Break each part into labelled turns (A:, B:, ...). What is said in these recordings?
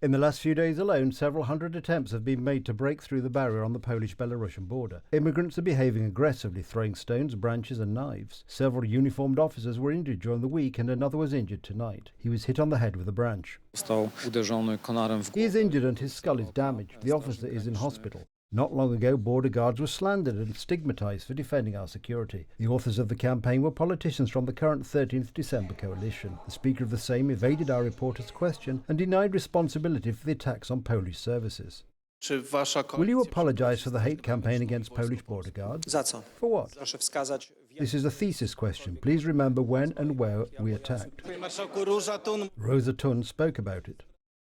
A: In the last few days alone, several hundred attempts have been made to break through the barrier on the Polish-Belarusian border. Immigrants are behaving aggressively, throwing stones, branches and knives. Several uniformed officers were injured during the week and another was injured tonight. He was hit on the head with a branch. He is injured and his skull is damaged. The officer is in hospital. Not long ago, border guards were slandered and stigmatized for defending our security. The authors of the campaign were politicians from the current 13th December coalition. The speaker of the same evaded our reporter's question and denied responsibility for the attacks on Polish services. Will you apologize for the hate campaign against Polish border guards? For what? This is a thesis question. Please remember when and where we attacked. Rosa Thun spoke about it.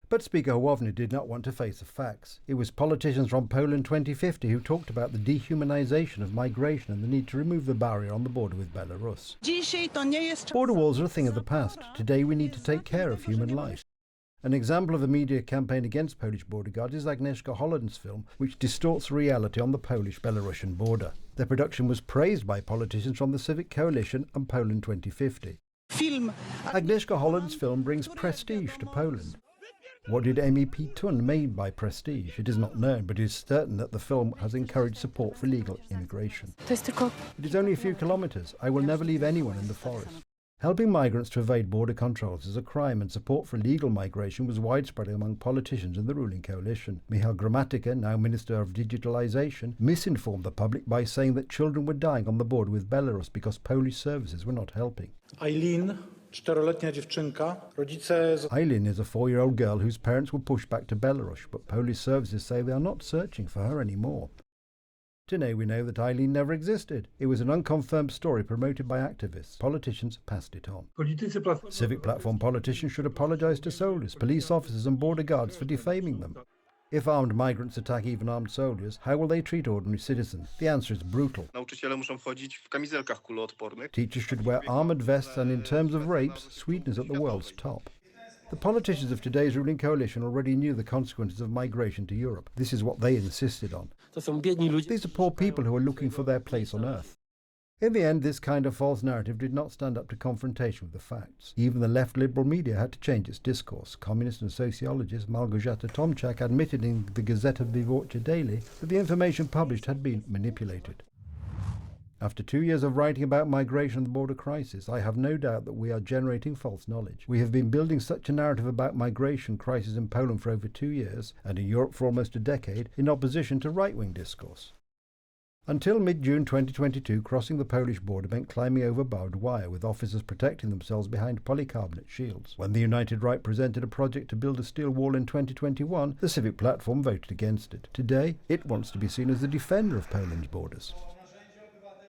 A: But Speaker Hołownia did not want to face the facts. It was politicians from Poland 2050 who talked about the dehumanization of migration and the need to remove the barrier on the border with Belarus. Border walls are a thing of the past. Today we need to take care of human life. An example of a media campaign against Polish border guards is Agnieszka Holland's film, which distorts reality on the Polish-Belarusian border. Their production was praised by politicians from the Civic Coalition and Poland 2050. Agnieszka Holland's film brings prestige to Poland. What did MEP Thun mean by prestige? It is not known, but it is certain that the film has encouraged support for legal immigration. It is only a few kilometres. I will never leave anyone in the forest. Helping migrants to evade border controls is a crime, and support for legal migration was widespread among politicians in the ruling coalition. Michał Gramatyka, now Minister of Digitalization, misinformed the public by saying that children were dying on the border with Belarus because Polish services were not helping. Eileen is a 4-year-old girl whose parents were pushed back to Belarus, but Polish services say they are not searching for her anymore. Today we know that Eileen never existed. It was an unconfirmed story promoted by activists. Politicians passed it on. Civic Platform politicians should apologise to soldiers, police officers and border guards for defaming them. If armed migrants attack even armed soldiers, how will they treat ordinary citizens? The answer is brutal. Teachers should wear armoured vests, and in terms of rapes, Sweden is at the world's top. The politicians of today's ruling coalition already knew the consequences of migration to Europe. This is what they insisted on. These are poor people who are looking for their place on earth. In the end, this kind of false narrative did not stand up to confrontation with the facts. Even the left liberal media had to change its discourse. Communist and sociologist Małgorzata Tomczak admitted in the Gazeta Wyborcza Daily that the information published had been manipulated. After 2 years of writing about migration and the border crisis, I have no doubt that we are generating false knowledge. We have been building such a narrative about migration crisis in Poland for over 2 years, and in Europe for almost a decade, in opposition to right-wing discourse. Until mid-June 2022, crossing the Polish border meant climbing over barbed wire, with officers protecting themselves behind polycarbonate shields. When the United Right presented a project to build a steel wall in 2021, the Civic Platform voted against it. Today, it wants to be seen as the defender of Poland's borders.